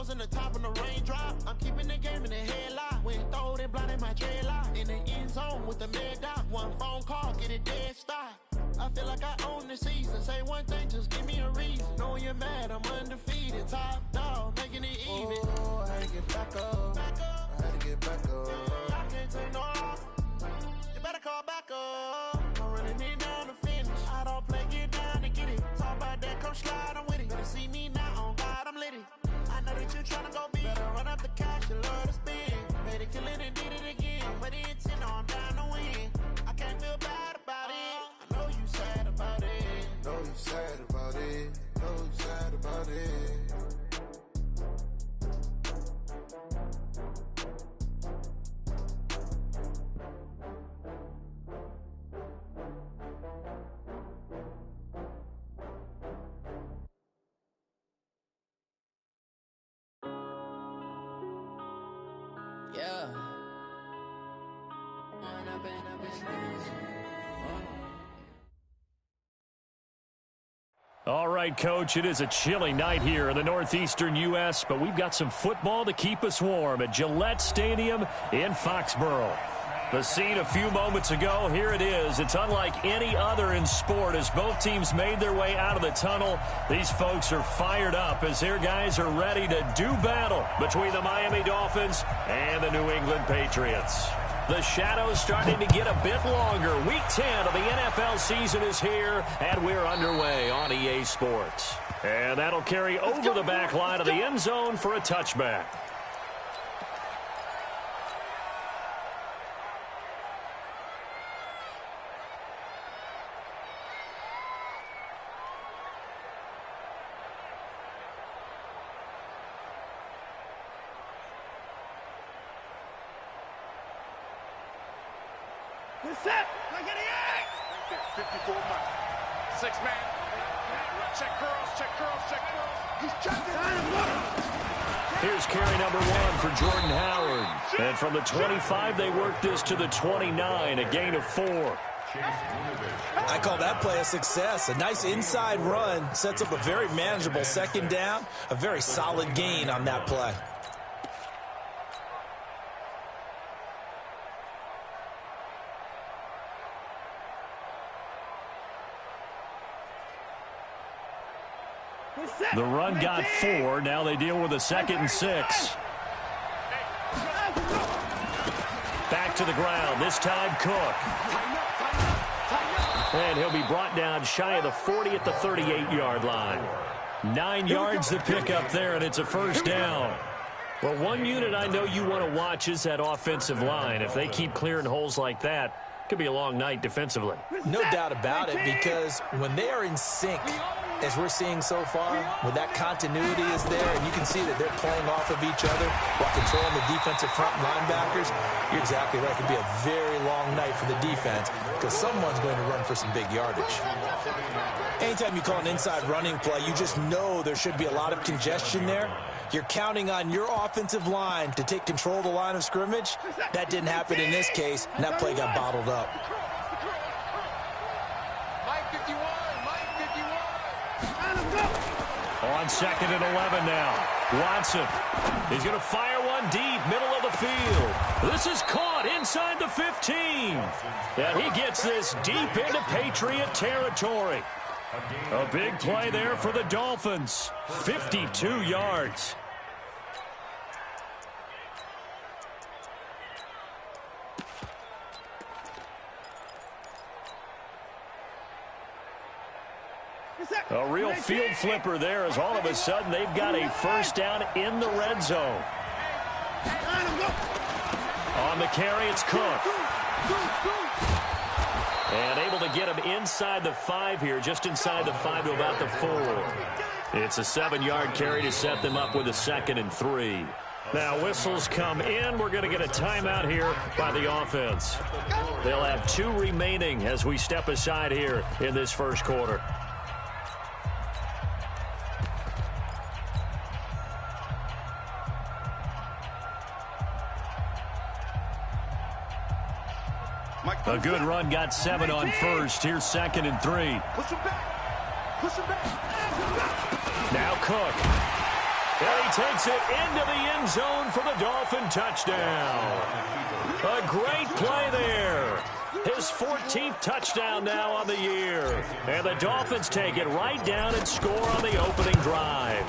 Rainbows in the top of the raindrop. I'm keeping the game in the headlock. When throwed and blinded my dreadlock. In the end zone with the mad dot. One phone call, get it dead stop. I feel like I own the season. Say one thing, just give me a reason. Knowing you're mad, I'm undefeated. Top dog, making it even. Oh, I had to get back up. I had to get back up. I can't take no off. You better call back up. I'm running it down to finish. I don't play, get down to get it. Talk about that, come slide, I'm with it. Better see me now, on God, I'm lit it. I know that you're trying to go big. Better run up the cash, you love to spend. Made it, kill it, and did it again. But the intent, no, I'm down to win. I can't feel bad about it. I know you sad about it. Know you sad about it. Know you sad about it. Yeah. All right, Coach, it is a chilly night here in the northeastern U.S., but we've got some football to keep us warm at Gillette Stadium in Foxborough. The scene a few moments ago, here it is. It's unlike any other in sport as both teams made their way out of the tunnel. These folks are fired up as their guys are ready to do battle between the Miami Dolphins and the New England Patriots. The shadows starting to get a bit longer. Week 10 of the NFL season is here, and we're underway on EA Sports. And that'll carry over the back line of the end zone for a touchback. Set. 54 miles. 6 man. Check curls, check curls, check curls. He's checking. Here's carry number 1 for Jordan Howard. And from the 25, they work this to the 29, a gain of 4. I call that play a success. A nice inside run sets up a very manageable second down. A very solid gain on that play. The run got 4. Now they deal with a 2nd and 6. Back to the ground. This time Cook. And he'll be brought down shy of the 40 at the 38-yard line. 9 yards to pick up there, and it's a first down. Well, one unit I know you want to watch is that offensive line. If they keep clearing holes like that, it could be a long night defensively. No doubt about it, because when they are in sync, as we're seeing so far, when that continuity is there, and you can see that they're playing off of each other while controlling the defensive front linebackers, you're exactly right. It could be a very long night for the defense because someone's going to run for some big yardage. Anytime you call an inside running play, you just know there should be a lot of congestion there. You're counting on your offensive line to take control of the line of scrimmage. That didn't happen in this case, and that play got bottled up. On 2nd and 11 now. Watson. He's going to fire one deep, middle of the field. This is caught inside the 15. And he gets this deep into Patriot territory. A big play there for the Dolphins. 52 yards. A real field flipper there as all of a sudden they've got a first down in the red zone. On the carry, it's Cook. And able to get him inside the 5 here, just inside the 5 to about the 4. It's a 7-yard carry to set them up with a 2nd and 3. Now whistles come in. We're going to get a timeout here by the offense. They'll have 2 remaining as we step aside here in this first quarter. A good run, got 7 on first. Here's 2nd and 3. Push him back. Push him back. Now Cook. And he takes it into the end zone for the Dolphin touchdown. A great play there. His 14th touchdown now on the year. And the Dolphins take it right down and score on the opening drive.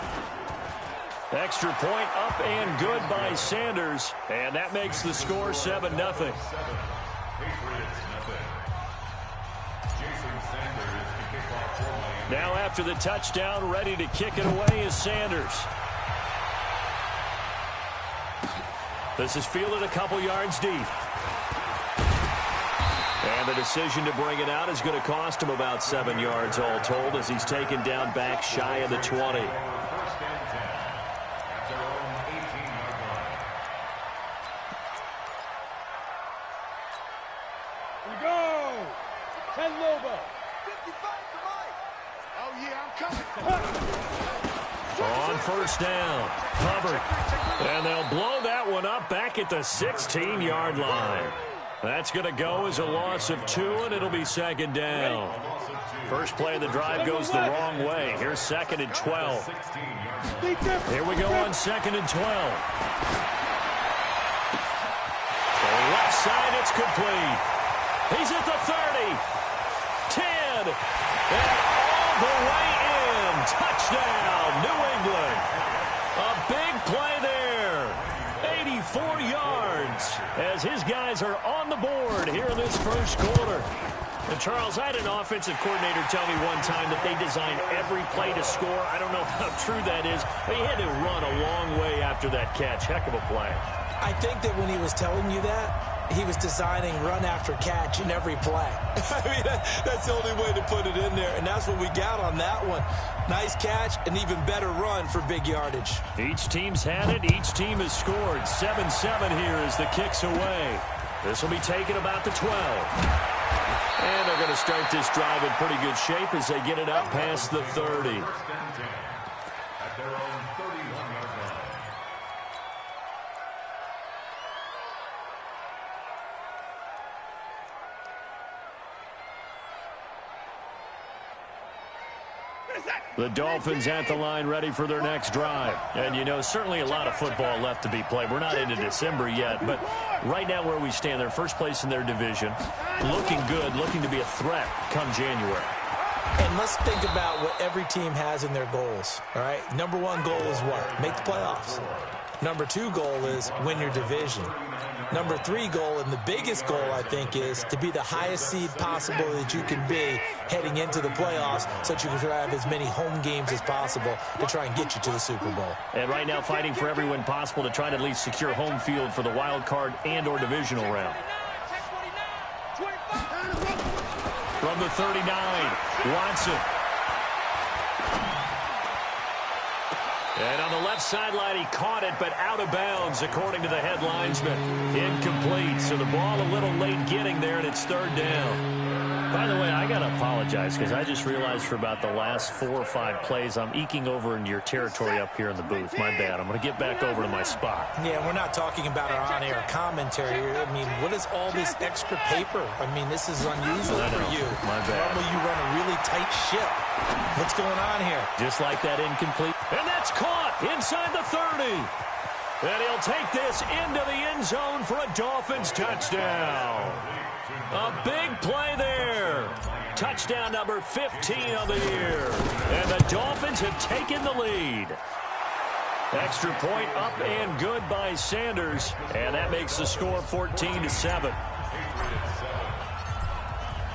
Extra point up and good by Sanders. And that makes the score 7-0. Now after the touchdown, ready to kick it away is Sanders. This is fielded a couple yards deep. And the decision to bring it out is going to cost him about 7 yards all told as he's taken down back shy of the 20. We go! 10 Lobo. 55 to Mike. Oh, yeah, I'm coming. On first down, covered. And they'll blow that one up back at the 16-yard line. That's going to go as a loss of 2, and it'll be second down. First play of the drive goes the wrong way. Here's 2nd and 12. Here we go on 2nd and 12. The left side, it's complete. He's at the 30. 10. And all the way in. Touchdown, New England. A big play there. 84 yards as his guys are on the board here in this first quarter. And Charles, I had an offensive coordinator tell me one time that they design every play to score. I don't know how true that is, but he had to run a long way after that catch. Heck of a play. I think that when he was telling you that, he was designing run after catch in every play. I mean, that's the only way to put it in there, and that's what we got on that one. Nice catch, an even better run for big yardage. Each team's had it. Each team has scored. 7-7 here as the kick's away. This will be taken about the 12. And they're going to start this drive in pretty good shape as they get it up past the 30. The Dolphins at the line ready for their next drive. And, you know, certainly a lot of football left to be played. We're not into December yet, but right now where we stand, they're first place in their division. Looking good, looking to be a threat come January. And let's think about what every team has in their goals, all right? Number 1 goal is what? Make the playoffs. Number 2 goal is win your division. Number 3 goal, and the biggest goal, I think, is to be the highest seed possible that you can be heading into the playoffs so that you can have as many home games as possible to try and get you to the Super Bowl. And right now fighting for every win possible to try to at least secure home field for the wild card and or divisional round. From the 39, Watson. And on the left sideline, he caught it, but out of bounds, according to the head linesman. Incomplete, so the ball a little late getting there, and it's third down. By the way, I got to apologize because I just realized for about the last 4 or 5 plays, I'm eking over into your territory up here in the booth. My bad. I'm going to get back over to my spot. Yeah, we're not talking about our on-air commentary here. I mean, what is all this extra paper? I mean, this is unusual for you. My bad. Normally you run a really tight ship. What's going on here? Just like that incomplete. And that's caught inside the 30. And he'll take this into the end zone for a Dolphins touchdown. A big play there. Touchdown number 15 of the year. And the Dolphins have taken the lead. Extra point up and good by Sanders. And that makes the score 14-7.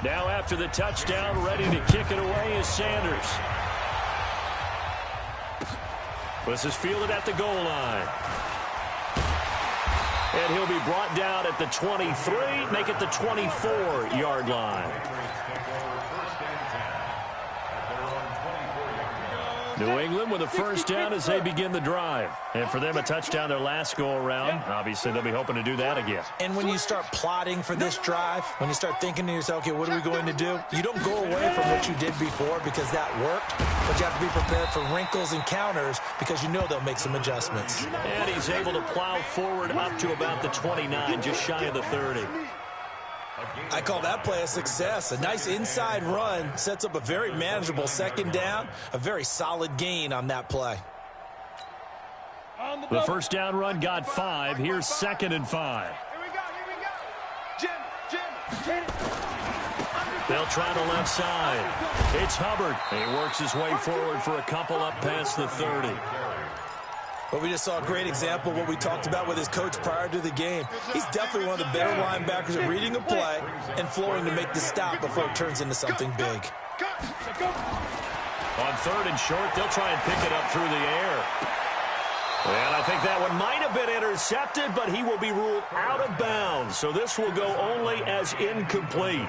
Now after the touchdown, ready to kick it away is Sanders. This is fielded at the goal line. And he'll be brought down at the 23, make it the 24-yard line. New England with a first down as they begin the drive. And for them, a touchdown their last go-around. Obviously, they'll be hoping to do that again. And when you start plotting for this drive, when you start thinking to yourself, okay, what are we going to do? You don't go away from what you did before because that worked, but you have to be prepared for wrinkles and counters because you know they'll make some adjustments. And he's able to plow forward up to about the 29, just shy of the 30. I call that play a success. A nice inside run sets up a very manageable second down, a very solid gain on that play. The first down run got 5. Here's 2nd and 5. Jim. They'll try the left side. It's Hubbard. He works his way forward for a couple up past the 30. Well, we just saw a great example of what we talked about with his coach prior to the game. He's definitely one of the better linebackers at reading a play and flowing to make the stop before it turns into something big. On 3rd and short, they'll try and pick it up through the air. And I think that one might have been intercepted, but he will be ruled out of bounds. So this will go only as incomplete.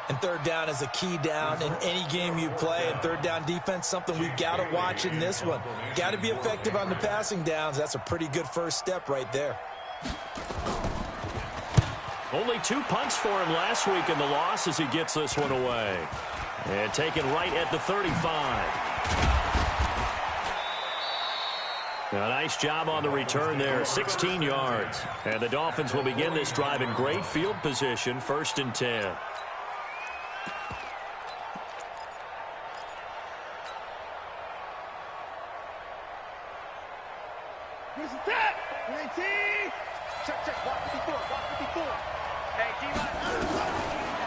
And 3rd down is a key down in any game you play. And 3rd down defense, something we've got to watch in this one. Got to be effective on the passing downs. That's a pretty good first step right there. Only 2 punts for him last week in the loss as he gets this one away. And taken right at the 35. A nice job on the return there, 16 yards. And the Dolphins will begin this drive in great field position, 1st and 10.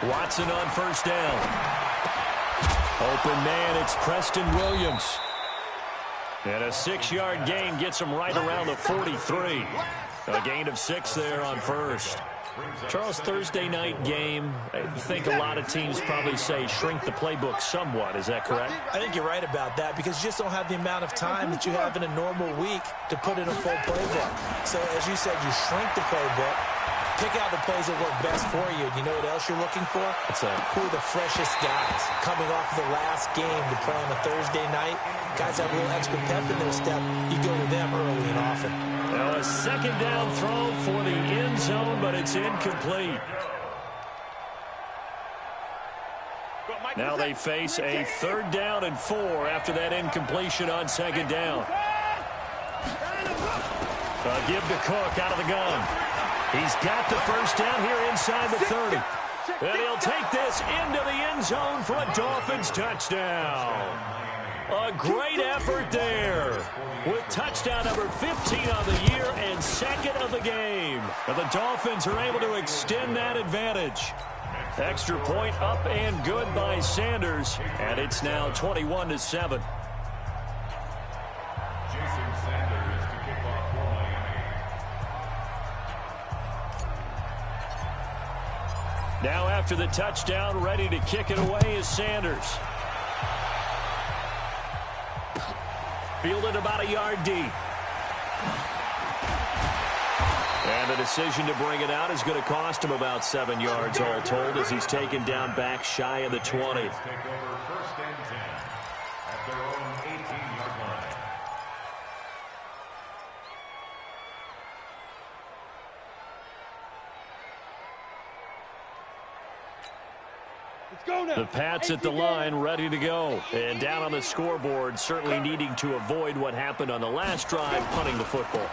Watson on 1st down. Open man, it's Preston Williams. And a 6-yard gain gets him right around the 43. A gain of 6 there on 1st. Charles, Thursday night game, I think a lot of teams probably say shrink the playbook somewhat. Is that correct? I think you're right about that because you just don't have the amount of time that you have in a normal week to put in a full playbook. So, as you said, you shrink the playbook, pick out the plays that work best for you. You know what else you're looking for? What's that? Who are the freshest guys coming off the last game to play on a Thursday night? Guys have a little extra pep in their step. You go to them early and often. Now a 2nd down throw for the end zone, but it's incomplete. Now they face a 3rd down and 4 after that incompletion on 2nd down. Give to Cook out of the gun. He's got the 1st down here inside the 30. And he'll take this into the end zone for a Dolphins touchdown. A great effort there with touchdown number 15 on the year and 2nd of the game. And the Dolphins are able to extend that advantage. Extra point up and good by Sanders. And it's now 21-7. Now after the touchdown, ready to kick it away is Sanders. Fielded about a yard deep. And the decision to bring it out is going to cost him about 7 yards all told as he's taken down back shy of the 20. The Pats at the line, ready to go. And down on the scoreboard, certainly needing to avoid what happened on the last drive, punting the football.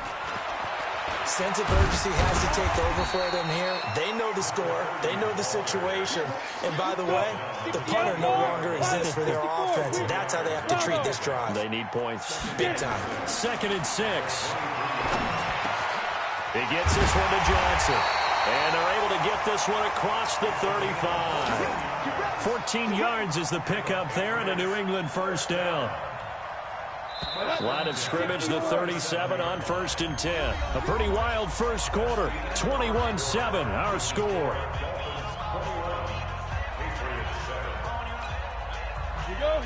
Sense of urgency has to take over for them here. They know the score. They know the situation. And by the way, the punter no longer exists for their offense. That's how they have to treat this drive. They need points. Big time. 2nd and 6. He gets this one to Johnson. And they're able to get this one across the 35. 14 yards is the pickup there and a New England 1st down. Line of scrimmage, the 37 on 1st and 10. A pretty wild first quarter. 21-7, our score. Here you go.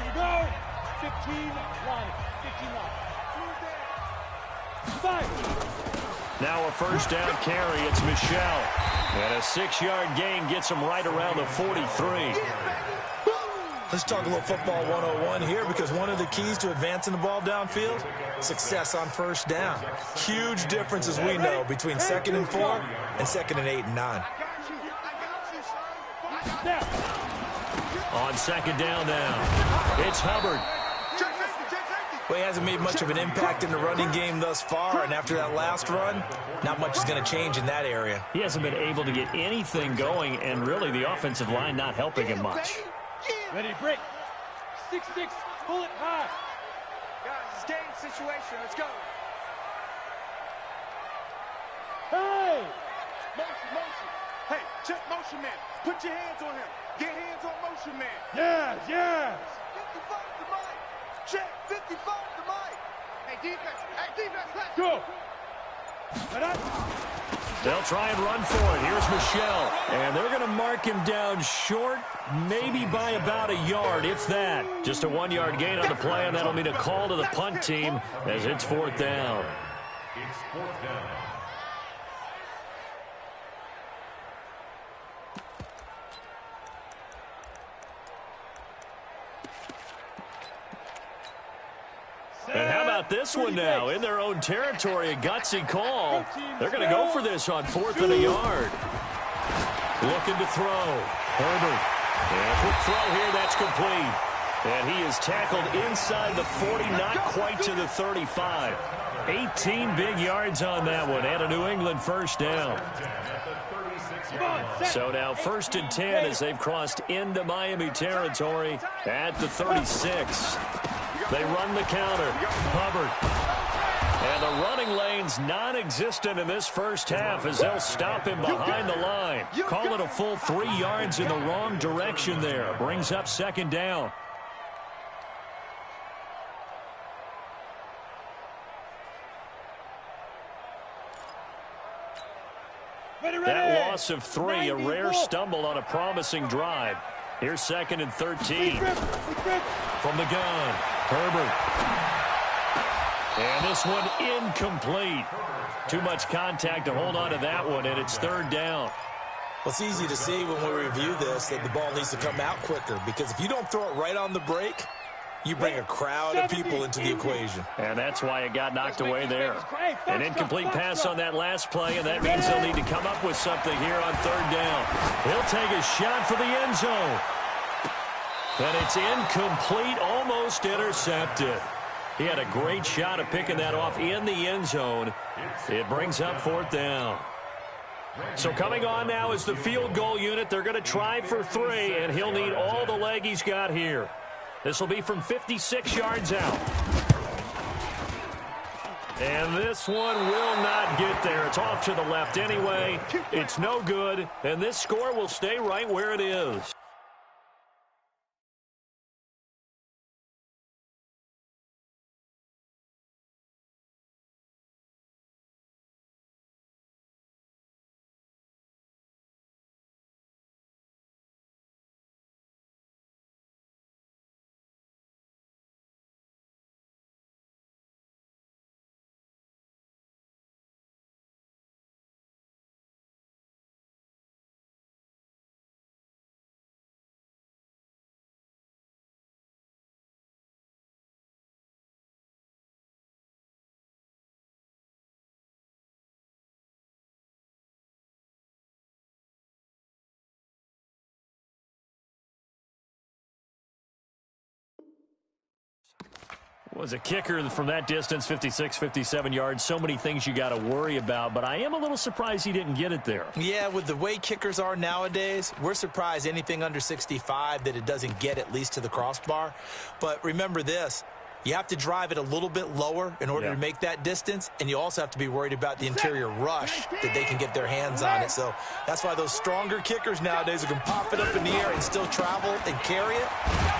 15 line. 15 line. 5. Now a 1st down carry. It's Michel. And a 6-yard gain gets him right around the 43. Let's talk a little football 101 here because one of the keys to advancing the ball downfield, success on 1st down. Huge difference, as we know, between 2nd and 4 and 2nd and 8 and 9. On 2nd down now, it's Hubbard. Well, he hasn't made much of an impact in the running game thus far, and after that last run, not much is going to change in that area. He hasn't been able to get anything going, and really the offensive line not helping him much. Ready, break. 6-6, pull it high. Guys, it's game situation. Let's go. Hey, check motion man. Put your hands on him. Get hands on motion man. Yes, yes. 55 to Mike. Check 55 to Mike. Hey, defense. Hey, defense. Let's Go. They'll try and run for it. Here's Michelle. And they're going to mark him down short, maybe by about a yard, if that. Just a 1-yard gain on the play, and that'll mean a call to the punt team as it's 4th down. It's 4th down. And how about this one now? In their own territory, a gutsy call. They're going to go for this on 4th and a yard. Looking to throw. Herbert. And a quick throw here. That's complete. And he is tackled inside the 40, not quite to the 35. 18 big yards on that one. And a New England first down. So now 1st and 10 as they've crossed into Miami territory at the 36. They run the counter. Hubbard. And the running lane's non-existent in this first half as they'll stop him behind the line. Call it a full 3 yards in the wrong direction there. Brings up 2nd down. That loss of 3, a rare stumble on a promising drive. Here's 2nd and 13. From the gun, Herbert. And this one incomplete. Too much contact to hold on to that one, and it's 3rd down. Well, it's easy to see when we review this that the ball needs to come out quicker, because if you don't throw it right on the break, you bring a crowd of people into the equation. And that's why it got knocked away there. An incomplete pass on that last play, and that means they'll need to come up with something here on 3rd down. He'll take a shot for the end zone. And it's incomplete, almost intercepted. He had a great shot at picking that off in the end zone. It brings up 4th down. So coming on now is the field goal unit. They're going to try for 3, and he'll need all the leg he's got here. This will be from 56 yards out. And this one will not get there. It's off to the left anyway. It's no good, and this score will stay right where it is. Was a kicker from that distance, 56, 57 yards. So many things you got to worry about, but I am a little surprised he didn't get it there. Yeah, with the way kickers are nowadays, we're surprised anything under 65 that it doesn't get at least to the crossbar. But remember this. You have to drive it a little bit lower in order to make that distance, and you also have to be worried about the interior rush that they can get their hands on it. So that's why those stronger kickers nowadays who can pop it up in the air and still travel and carry it,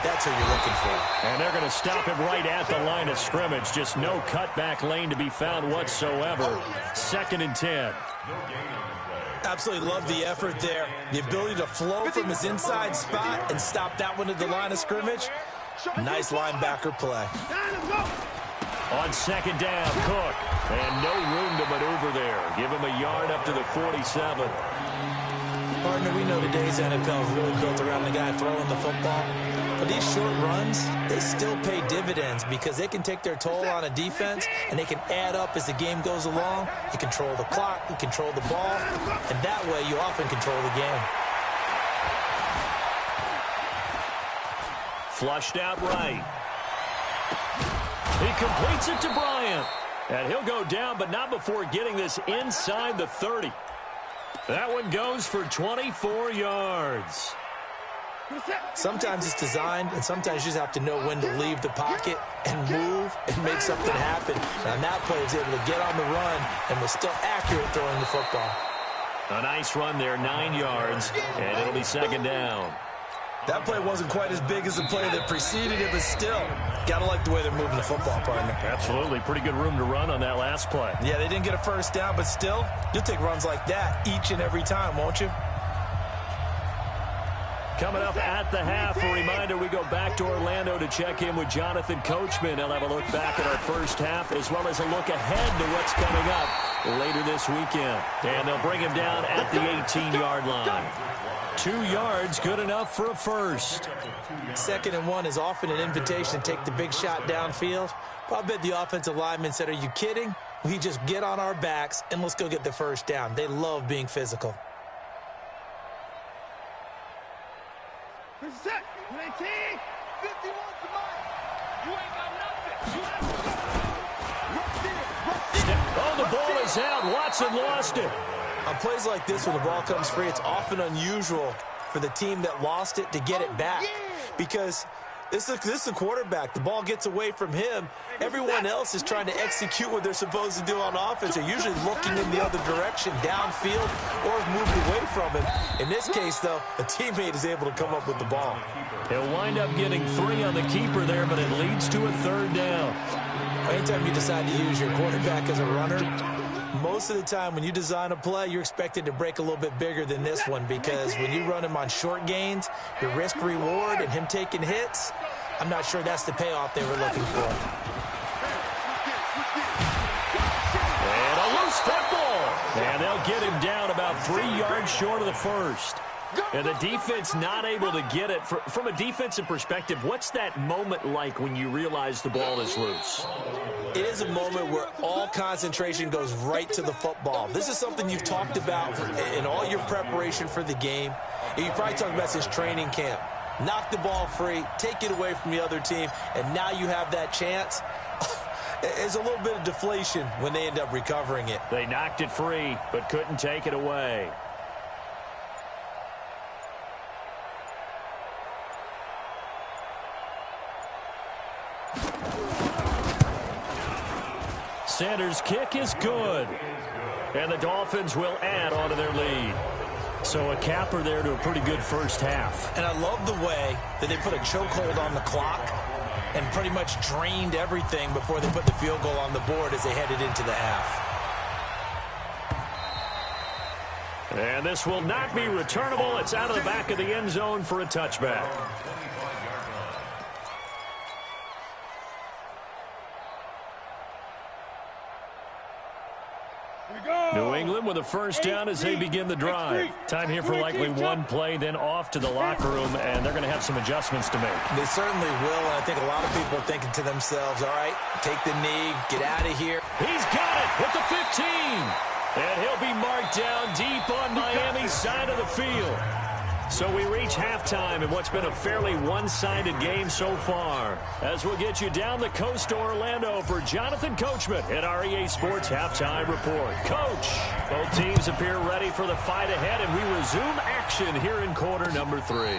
that's who you're looking for. And they're going to stop him right at the line of scrimmage. Just no cutback lane to be found whatsoever. 2nd and 10. Absolutely love the effort there. The ability to flow from his inside spot and stop that one at the line of scrimmage. Nice linebacker play. On 2nd down, Cook. And no room to maneuver there. Give him a yard up to the 47. Partner, we know today's NFL is really built around the guy throwing the football. But these short runs, they still pay dividends because they can take their toll on a defense, and they can add up as the game goes along. You control the clock, you control the ball, and that way you often control the game. Flushed out right. He completes it to Bryant. And he'll go down, but not before getting this inside the 30. That one goes for 24 yards. Sometimes it's designed, and sometimes you just have to know when to leave the pocket and move and make something happen. And on that play, he was able to get on the run and was still accurate throwing the football. A nice run there, 9 yards, and it'll be second down. That play wasn't quite as big as the play that preceded it, but still, got to like the way they're moving the football, partner. Absolutely. Pretty good room to run on that last play. Yeah, they didn't get a first down, but still, you'll take runs like that each and every time, won't you? Coming up at the half, a reminder, we go back to Orlando to check in with Jonathan Coachman. He'll have a look back at our first half as well as a look ahead to what's coming up later this weekend. And they'll bring him down at the 18-yard line. 2 yards, good enough for a first. 2nd and 1 is often an invitation to take the big shot downfield. But I bet the offensive lineman said, are you kidding? We just get on our backs and let's go get the first down. They love being physical. Set, 19, 51 to mine. You ain't got nothing. Oh, the ball is out. Watson lost it. On plays like this, when the ball comes free, it's often unusual for the team that lost it to get it back. Because this is the quarterback. The ball gets away from him. Everyone else is trying to execute what they're supposed to do on offense. They're usually looking in the other direction, downfield, or moving away from him. In this case, though, a teammate is able to come up with the ball. He'll wind up getting 3 on the keeper there, but it leads to a 3rd down. Anytime you decide to use your quarterback as a runner, most of the time when you design a play, you're expected to break a little bit bigger than this one, because when you run him on short gains, your risk-reward and him taking hits, I'm not sure that's the payoff they were looking for. And a loose football. And they'll get him down about 3 yards short of the first. And the defense not able to get it. From a defensive perspective, what's that moment like when you realize the ball is loose? It is a moment where all concentration goes right to the football. This is something you've talked about in all your preparation for the game. You probably talked about since training camp. Knock the ball free, take it away from the other team, and now you have that chance. There's a little bit of deflation when they end up recovering it. They knocked it free, but couldn't take it away. Sanders' kick is good. And the Dolphins will add on to their lead. So a capper there to a pretty good first half. And I love the way that they put a chokehold on the clock and pretty much drained everything before they put the field goal on the board as they headed into the half. And this will not be returnable. It's out of the back of the end zone for a touchback. New England with a first down as they begin the drive. Time here for likely one play, then off to the locker room, and they're going to have some adjustments to make. They certainly will, and I think a lot of people are thinking to themselves, all right, take the knee, get out of here. He's got it at the 15. And he'll be marked down deep on Miami's side of the field. So we reach halftime in what's been a fairly one-sided game so far. As we'll get you down the coast to Orlando for Jonathan Coachman at our EA Sports Halftime Report. Coach, both teams appear ready for the fight ahead, and we resume action here in quarter number 3. Come on,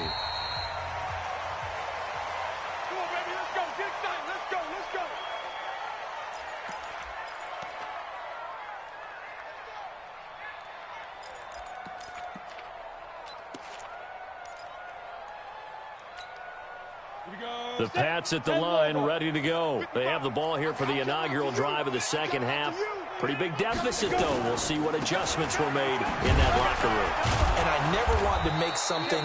baby, let's go. Get excited. Let's go. Let's go. The Pats at the line, ready to go. They have the ball here for the inaugural drive of the second half. Pretty big deficit, though. We'll see what adjustments were made in that locker room. And I never want to make something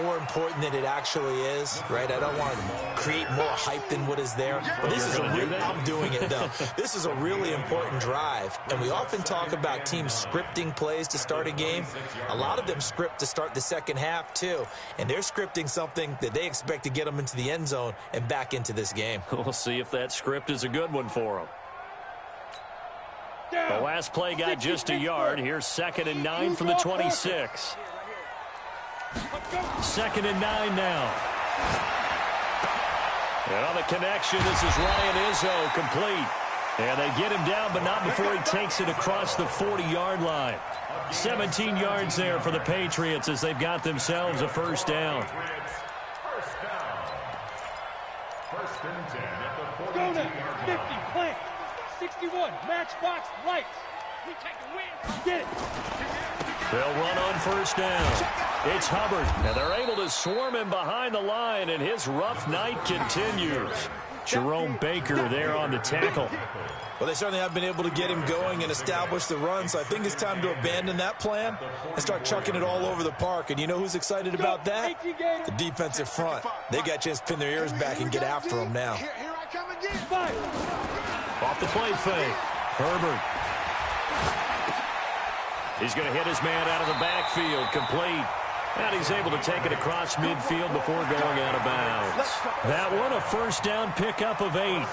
more important than it actually is, right? I don't want to create more hype than what is there. But this is I'm doing it, though. This is a really important drive. And we often talk about teams scripting plays to start a game. A lot of them script to start the second half, too. And they're scripting something that they expect to get them into the end zone and back into this game. We'll see if that script is a good one for them. The last play got just a yard. Here's 2nd and 9 from the 26. 2nd and 9 now. And on the connection, this is Ryan Izzo complete. And they get him down, but not before he takes it across the 40-yard line. 17 yards there for the Patriots as they've got themselves a first down. First and 10 at the 42-yard Go now. line. 50, plant. 61, matchbox, lights. We take the win. Get it. They'll run on first down. It's Hubbard, and they're able to swarm him behind the line, and his rough night continues. Jerome Baker there on the tackle. Well, they certainly have been able to get him going and establish the run, so I think it's time to abandon that plan and start chucking it all over the park. And you know who's excited about that? The defensive front. They got a chance to pin their ears back and get after him now. Here I come again. Off the play fake. Herbert. He's going to hit his man out of the backfield. Complete. And he's able to take it across midfield before going out of bounds. That one, a first down pickup of 8.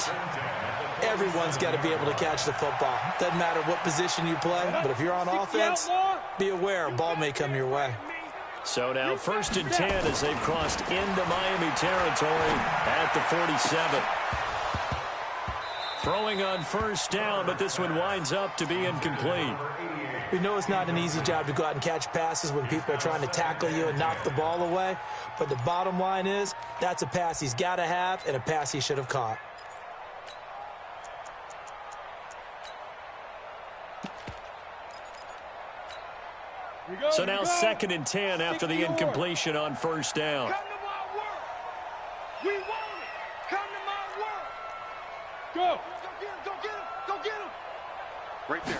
Everyone's got to be able to catch the football. Doesn't matter what position you play, but if you're on offense, be aware a ball may come your way. So now 1st and 10 as they've crossed into Miami territory at the 47. Throwing on first down, but this one winds up to be incomplete. We know it's not an easy job to go out and catch passes when people are trying to tackle you and knock the ball away, but the bottom line is that's a pass he's got to have and a pass he should have caught. So now 2nd and 10 after the incompletion on first down. Come to my work. We want it. Come to my work. Go. Go get him. Go get him. Right there.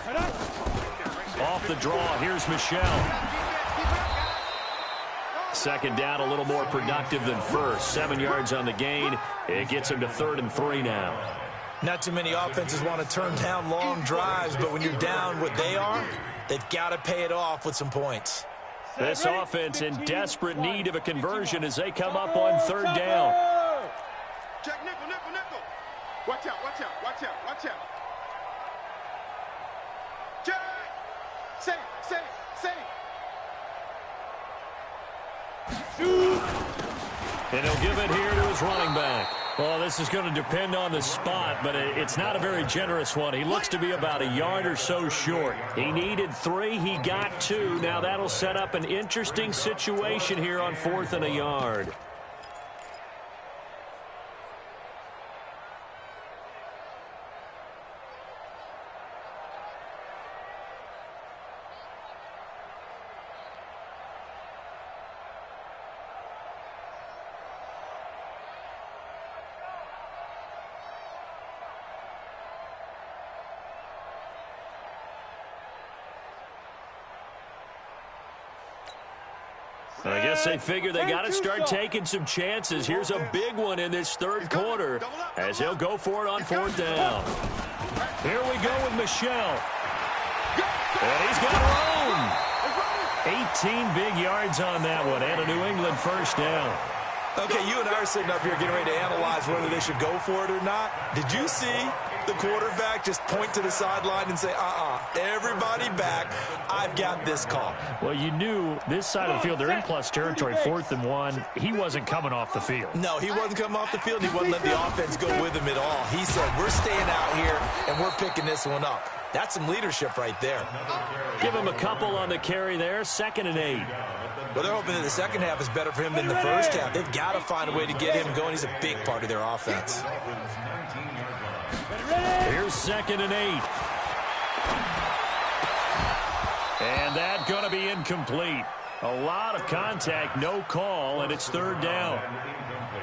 Off the draw, here's Michelle. 2nd down, a little more productive than first. 7 yards on the gain. It gets him to 3rd and 3 now. Not too many offenses want to turn down long drives, but when you're down what they are, they've got to pay it off with some points. This offense in desperate need of a conversion as they come up on 3rd down. Jack, nickel. Watch out. Jack! Say. And he'll give it here to his running back. Well, this is going to depend on the spot, but it's not a very generous one. He looks to be about a yard or so short. He needed 3. He got 2. Now that'll set up an interesting situation here on 4th and a yard. I guess they figure they got to start taking some chances. Here's a big one in this 3rd quarter as he'll go for it on 4th down. Here we go with Michelle. And he's got room. 18 big yards on that one and a New England first down. Okay, you and I are sitting up here getting ready to analyze whether they should go for it or not. Did you see the quarterback just point to the sideline and say, everybody back, I've got this call? Well, you knew this side of the field, they're in plus territory, 4th and 1. He wasn't coming off the field. No, he wasn't coming off the field. He wouldn't let the offense go with him at all. He said, we're staying out here, and we're picking this one up. That's some leadership right there. Give him a couple on the carry there, 2nd and 8. Well, they're hoping that the second half is better for him than the first half. They've got to find a way to get him going. He's a big part of their offense. Here's 2nd and 8. And that's going to be incomplete. A lot of contact, no call, and it's 3rd down.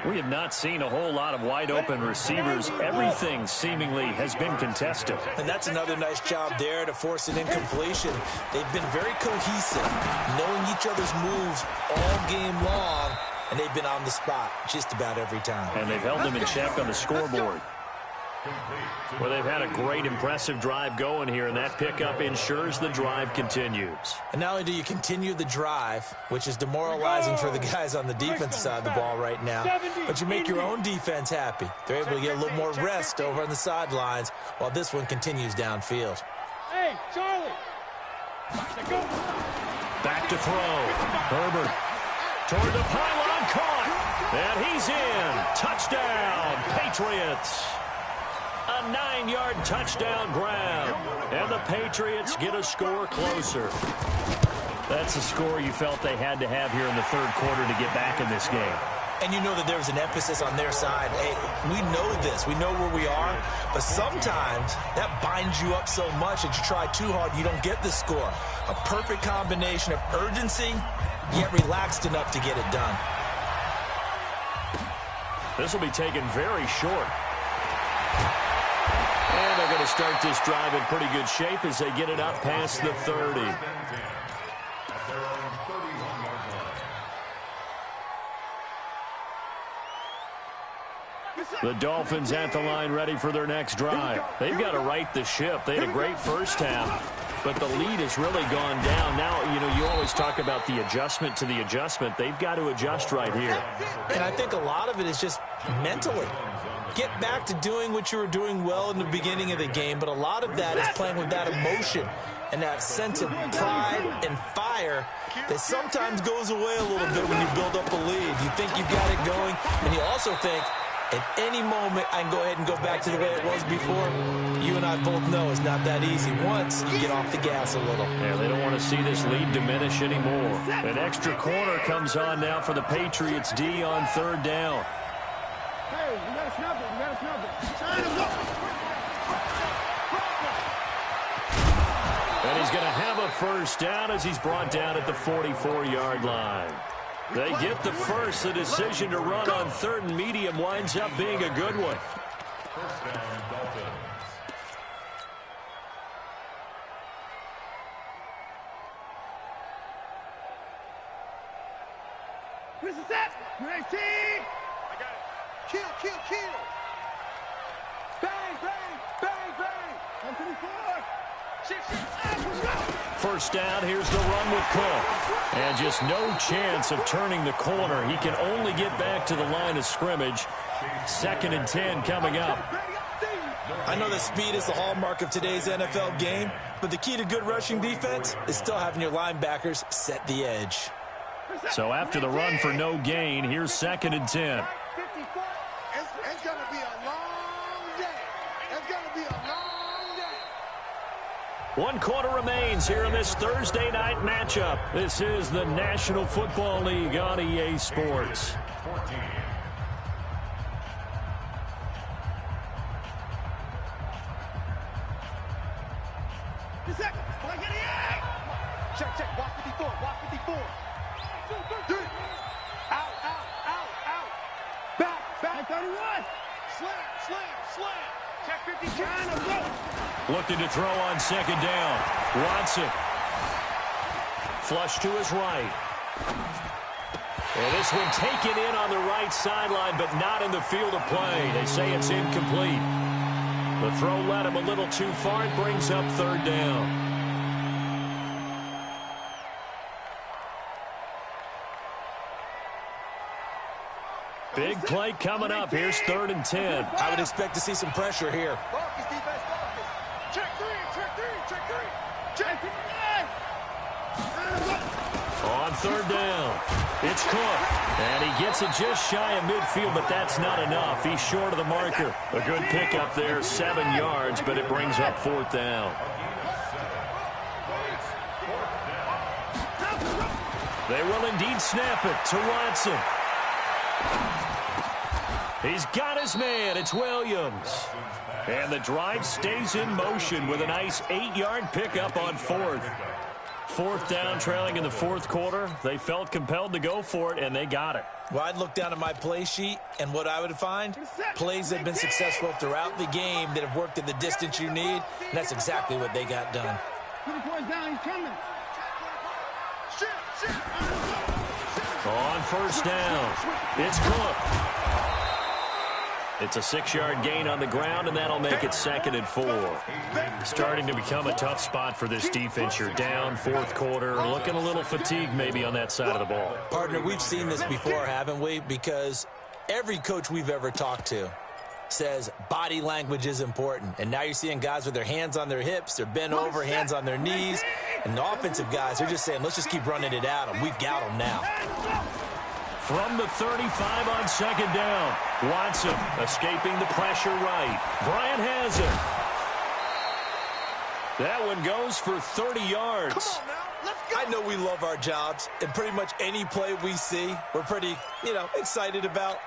We have not seen a whole lot of wide-open receivers. Everything seemingly has been contested. And that's another nice job there to force an incompletion. They've been very cohesive, knowing each other's moves all game long, and they've been on the spot just about every time. And they've held them in check on the scoreboard. Well, they've had a great, impressive drive going here, and that pickup ensures the drive continues. And not only do you continue the drive, which is demoralizing for the guys on the defensive side of the ball right now, but you make your own defense happy. They're able to get a little more rest over on the sidelines while this one continues downfield. Hey, Charlie. Back to throw. Herbert toward the pylon, caught. And he's in. Touchdown, Patriots. A 9-yard touchdown grab. And the Patriots get a score closer. That's a score you felt they had to have here in the 3rd quarter to get back in this game. And you know that there's an emphasis on their side. Hey, we know this. We know where we are. But sometimes that binds you up so much that you try too hard, you don't get the score. A perfect combination of urgency, yet relaxed enough to get it done. This will be taken very short. And they're going to start this drive in pretty good shape as they get it up past the 30. The Dolphins at the line ready for their next drive. They've got to right the ship. They had a great first half, but the lead has really gone down. Now, you always talk about the adjustment to the adjustment. They've got to adjust right here. And I think a lot of it is just mentally. Get back to doing what you were doing well in the beginning of the game, but a lot of that is playing with that emotion and that sense of pride and fire that sometimes goes away a little bit when you build up a lead. You think you've got it going, and you also think, at any moment, I can go ahead and go back to the way it was before. You and I both know it's not that easy once you get off the gas a little. Yeah, they don't want to see this lead diminish anymore. An extra corner comes on now for the Patriots D on third down. Hey, you gotta snap it. You gotta snap it. Sign him up. And he's going to have a first down as he's brought down at the 44-yard line. They get the first. The decision to run on third and medium winds up being a good one. First down, Dolphins. This is it. Great team. I got it. Kill, kill, kill. Bang, bang, bang, bang. 124. Shit, shit. Let's go. First down, here's the run with Cook. And just no chance of turning the corner. He can only get back to the line of scrimmage. 2nd and 10 coming up. I know that speed is the hallmark of today's NFL game, but the key to good rushing defense is still having your linebackers set the edge. So after the run for no gain, here's 2nd and 10. It's going to be a long day. It's going to be a long day. 1 quarter remains here in this Thursday night matchup. This is the National Football League on EA Sports. 14. Check, check. Walk 54. Walk 54. 3. Out, out, out, out. Back, back 31. Slam, slam, slam. Check 50. Trying to go. Looking to throw on 2nd down. Watson. Flush to his right. And this one taken in on the right sideline, but not in the field of play. They say it's incomplete. The throw led him a little too far. It brings up 3rd down. Big play coming up. Here's 3rd and 10. I would expect to see some pressure here. Focus, defense, focus. Check 3, check 3, check 3. Check 3. On 3rd down, it's Cook. And he gets it just shy of midfield, but that's not enough. He's short of the marker. A good pickup there, 7 yards, but it brings up 4th down. They will indeed snap it to Watson. He's got his man. It's Williams. And the drive stays in motion with a nice 8-yard pickup on 4th. 4th down, trailing in the 4th quarter. They felt compelled to go for it, and they got it. Well, I'd look down at my play sheet, and what I would find, plays that have been successful throughout the game that have worked at the distance you need, and that's exactly what they got done. 24 down, he's coming. On 1st down, it's Cook. It's a 6-yard gain on the ground, and that'll make it 2nd and 4. Starting to become a tough spot for this defense. You're down 4th quarter, looking a little fatigued maybe on that side of the ball. Partner, we've seen this before, haven't we? Because every coach we've ever talked to says body language is important. And now you're seeing guys with their hands on their hips, they're bent over, hands on their knees. And the offensive guys, they're just saying, let's just keep running it at them. We've got them now. From the 35 on 2nd down, Watson escaping the pressure right. Bryant has it. That one goes for 30 yards. Come on now, let's go. I know we love our jobs, and pretty much any play we see, we're pretty, excited about.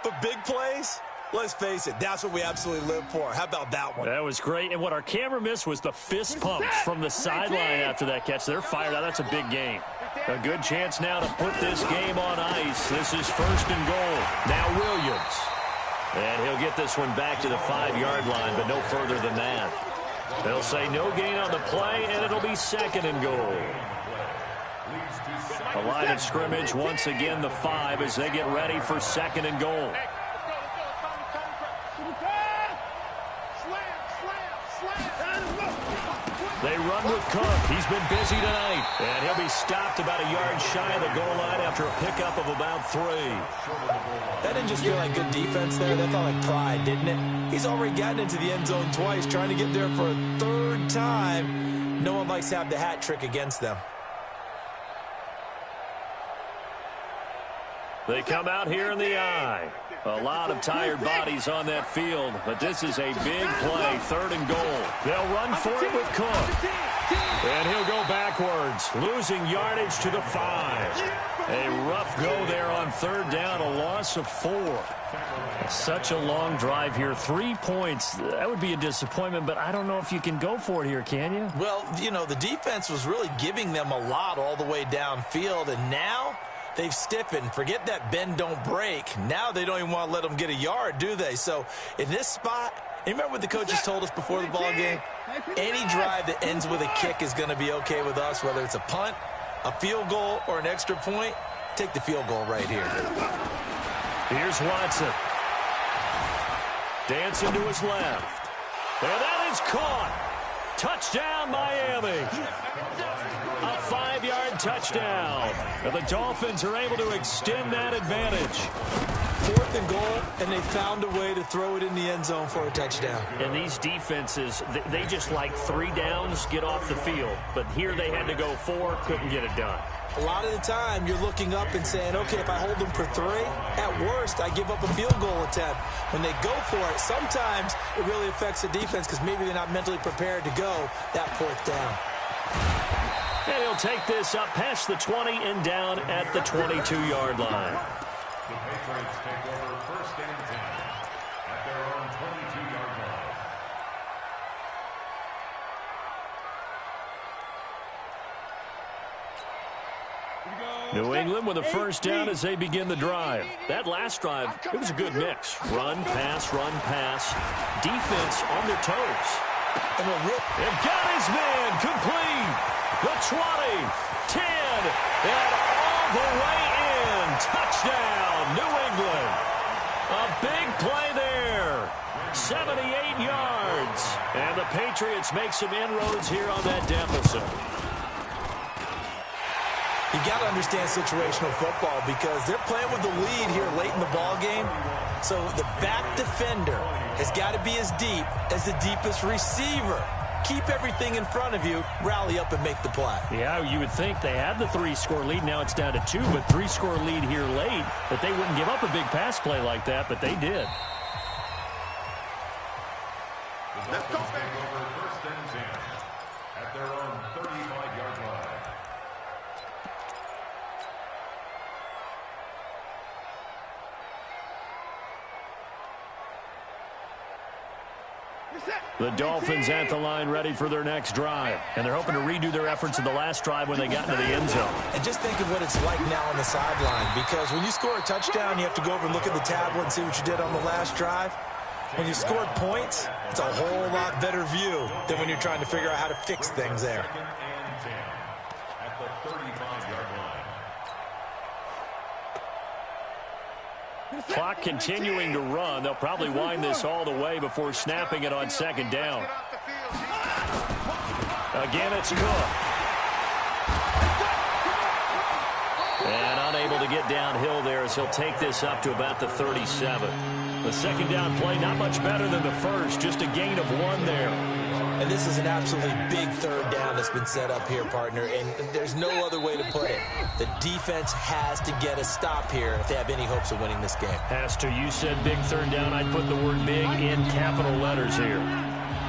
But big plays, let's face it, that's what we absolutely live for. How about that one? That was great. And what our camera missed was the fist pumps from the sideline after that catch. They're fired out. That's a big game. A good chance now to put this game on ice. This is 1st and goal. Now Williams. And he'll get this one back to the 5-yard line, but no further than that. They'll say no gain on the play, and it'll be 2nd and goal. A line of scrimmage, once again the 5 as they get ready for 2nd and goal. They run with Cook. He's been busy tonight. And he'll be stopped about a yard shy of the goal line after a pickup of about 3. That didn't just feel like good defense there. That felt like pride, didn't it? He's already gotten into the end zone twice, trying to get there for a 3rd time. No one likes to have the hat trick against them. They come out here in the eye. A lot of tired bodies on that field, but this is a big play, 3rd and goal. They'll run for it with Cook. And he'll go backwards, losing yardage to the 5. A rough go there on 3rd down, a loss of 4. Such a long drive here. 3 points, that would be a disappointment, but I don't know if you can go for it here, can you? Well, the defense was really giving them a lot all the way downfield, and now they've stiffened. Forget that bend, don't break. Now they don't even want to let them get a yard, do they? So in this spot, you remember what the coaches told us before the ball game? Any drive that ends with a kick is going to be okay with us, whether it's a punt, a field goal, or an extra point. Take the field goal right here. Here's Watson. Dancing to his left. And that is caught. Touchdown, Miami. A 5-yard touchdown. And the Dolphins are able to extend that advantage. 4th and goal, and they found a way to throw it in the end zone for a touchdown. And these defenses, they just like 3 downs, get off the field. But here they had to go 4, couldn't get it done. A lot of the time, you're looking up and saying, okay, if I hold them for 3, at worst, I give up a field goal attempt. When they go for it, sometimes it really affects the defense because maybe they're not mentally prepared to go that 4th down. And he'll take this up past the 20 and down at the 22-yard line. The Patriots take over 1st and 10 at their own 22-yard line. New England with a 1st down as they begin the drive. That last drive, it was a good mix. Run, pass, defense on their toes. They've got his man complete. The 20, 10, and all the way in. Touchdown, New England. A big play there. 78 yards. And the Patriots make some inroads here on that deficit. You got to understand situational football because they're playing with the lead here late in the ball game. So the back defender has got to be as deep as the deepest receiver. Keep everything in front of you, rally up and make the play. Yeah, you would think they had the 3-score lead. Now it's down to 2, but 3-score lead here late. That they wouldn't give up a big pass play like that, but they did. Let's go back over 1st and 10 at their own 35-yard line. The Dolphins at the line ready for their next drive. And they're hoping to redo their efforts in the last drive when they got into the end zone. And just think of what it's like now on the sideline, because when you score a touchdown, you have to go over and look at the tablet and see what you did on the last drive. When you scored points, it's a whole lot better view than when you're trying to figure out how to fix things there. 2nd and 10 at the 35-yard line. Clock continuing to run. They'll probably wind this all the way before snapping it on 2nd down. Again, it's Cook. And unable to get downhill there as he'll take this up to about the 37. The 2nd down play, not much better than the first, just a gain of 1 there. And this is an absolutely big 3rd down that's been set up here, partner, and there's no other way to put it. The defense has to get a stop here if they have any hopes of winning this game. Has to. You said big 3rd down. I'd put the word big in capital letters here.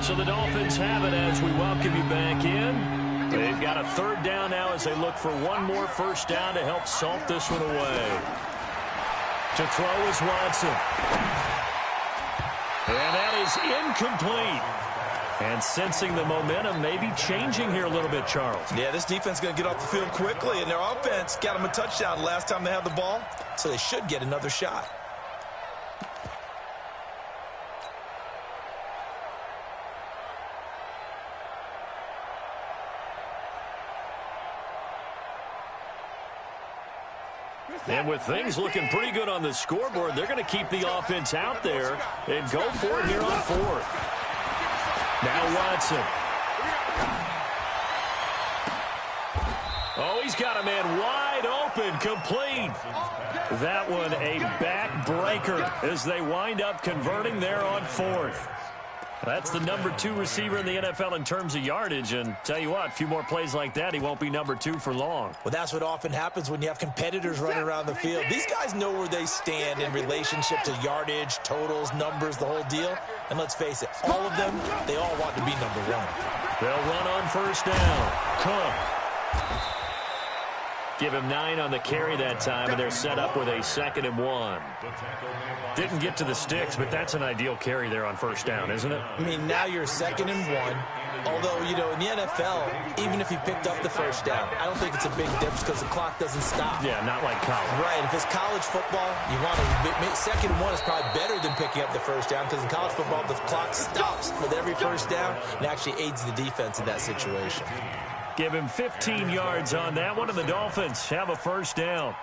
So the Dolphins have it as we welcome you back in. They've got a third down now as they look for one more first down to help salt this one away. To throw is Watson. And that is incomplete. And sensing the momentum maybe changing here a little bit, Charles. Yeah, this defense is going to get off the field quickly, and their offense got them a touchdown last time they had the ball, so they should get another shot. And with things looking pretty good on the scoreboard, they're going to keep the offense out there and go for it here on fourth. Now Watson. Oh, he's got a man wide open, complete. That one a backbreaker as they wind up converting there on fourth. That's the number 2 receiver in the NFL in terms of yardage, and tell you what, a few more plays like that, he won't be number 2 for long. Well, that's what often happens when you have competitors running around the field. These guys know where they stand in relationship to yardage, totals, numbers, the whole deal. And let's face it, all of them, they all want to be number 1. They'll run on first down. Cook. Give him 9 on the carry that time, and they're set up with a 2nd and 1. Didn't get to the sticks, but that's an ideal carry there on first down, isn't it? I mean, now you're 2nd and 1. Although, you know, in the NFL, even if you picked up the first down, I don't think it's a big difference because the clock doesn't stop. Yeah, not like college. Right. If it's college football, you want to 2nd and 1 is probably better than picking up the first down because in college football, the clock stops with every first down and actually aids the defense in that situation. Give him 15 yards on that one, and the Dolphins have a first down.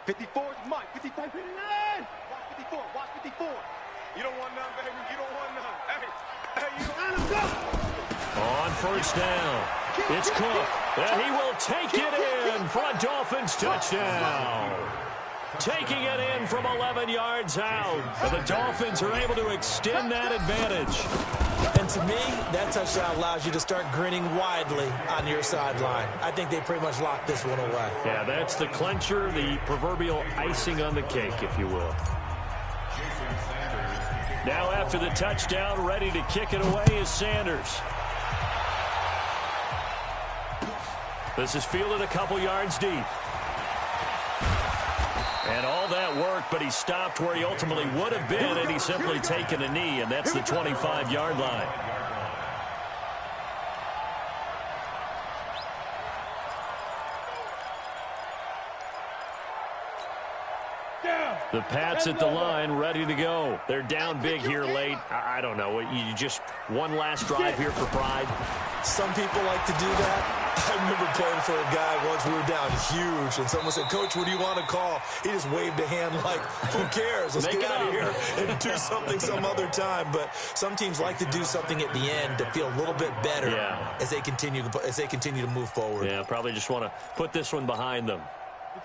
54 is Mike. 55, 59. Watch 54. Watch 54. You don't want none, baby. You don't want none. Hey, you don't want none. On first down, it's Cook. And he will take it in for a Dolphins touchdown. Taking it in from 11 yards out. And the Dolphins are able to extend that advantage. And to me, that touchdown allows you to start grinning widely on your sideline. I think they pretty much locked this one away. Yeah, that's the clincher, the proverbial icing on the cake, if you will. Now after the touchdown, ready to kick it away is Sanders. This is fielded a couple yards deep. And all that work, but he stopped where he ultimately would have been, and he's simply taken a knee, and that's the 25-yard line. The Pats at the line, ready to go. They're down big here late. I don't know. You just one last drive here for pride. Some people like to do that. I remember playing for a guy once. We were down huge, and someone said, "Coach, what do you want to call?" He just waved a hand like, "Who cares? Let's get out of here and do something some other time." But some teams like to do something at the end to feel a little bit better as they continue to move forward. Yeah, probably just want to put this one behind them.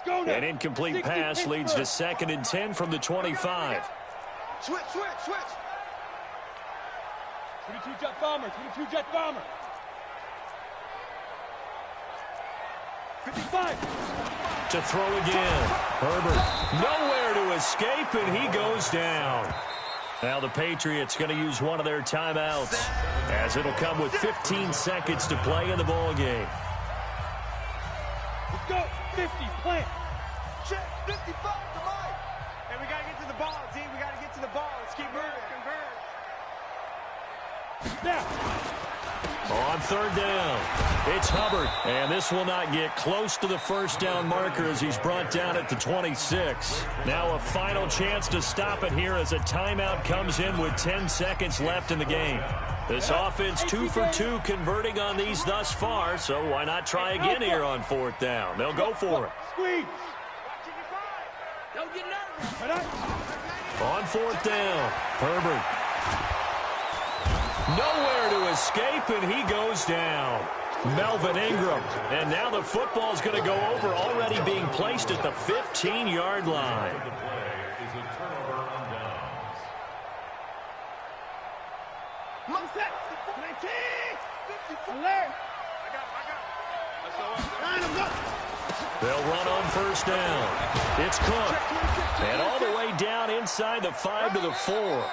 An incomplete pass leads to 2nd and 10 from the 25. Switch. 22 jet bomber. 22 jet bomber. 55. To throw again. Herbert nowhere to escape, and he goes down. Now the Patriots going to use one of their timeouts as it'll come with 15 seconds to play in the ball game. Let's go. 50, plant. Check, 55 to Mike. And we got to get to the ball, D. We got to get to the ball. Let's keep moving. Convert. Now. On third down, it's Hubbard. And this will not get close to the first down marker as he's brought down at the 26. Now a final chance to stop it here as a timeout comes in with 10 seconds left in the game. This offense 2 for 2 converting on these thus far, so why not try again here on fourth down? They'll go for it. Squeeze. Don't get nervous. On fourth down, Herbert. Nowhere to escape, and he goes down. Melvin Ingram. And now the football's going to go over, already being placed at the 15-yard line. They'll run on first down. It's Cook. And all the way down inside the 5 to the 4.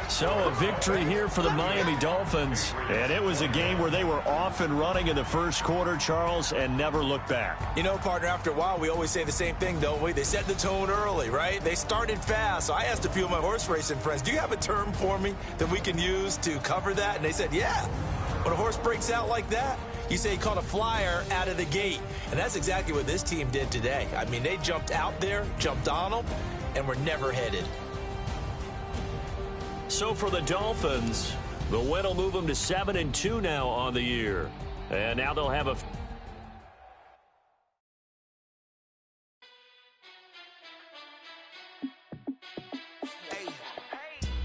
So a victory here for the Miami Dolphins. And it was a game where they were off and running in the first quarter, Charles, and never looked back. You know, partner, after a while, we always say the same thing, don't we? They set the tone early, right? They started fast. So I asked a few of my horse racing friends, do you have a term for me that we can use to cover that? And they said, yeah. When a horse breaks out like that, you say he caught a flyer out of the gate. And that's exactly what this team did today. I mean, they jumped out there, jumped on them, and were never headed. So for the Dolphins, the win will move them to 7-2 now on the year. And now they'll have a...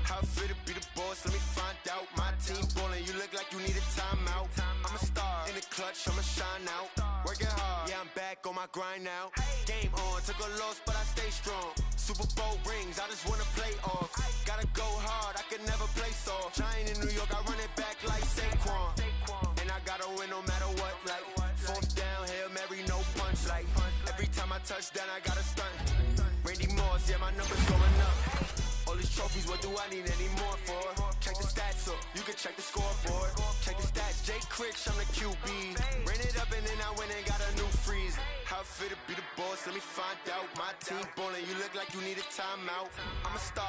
How fit to be the boss? Let me find out. My team ballin', you look like you need a timeout. I'm a star in the clutch, I'ma shine out. Working hard, yeah, I'm back on my grind now. Game on, took a loss, but I stay strong. Super Bowl rings, I just wanna play off. Gotta go hard, I can never play soft. Giant in New York, I run it back like Saquon. And I gotta win no matter what, like fourth down, Hail Mary, no punch. Like every time I touch down, I gotta stunt. Randy Moss, yeah, my numbers going up. All these trophies, what do I need any more for? Check the stats up, you can check the scoreboard. Check the stats, Jay Critch, I'm the QB. Ran it up and then I went and got a new freeze. How fit to be the boss, let me find out. My team ballin', you look like you need a timeout. I'm a star.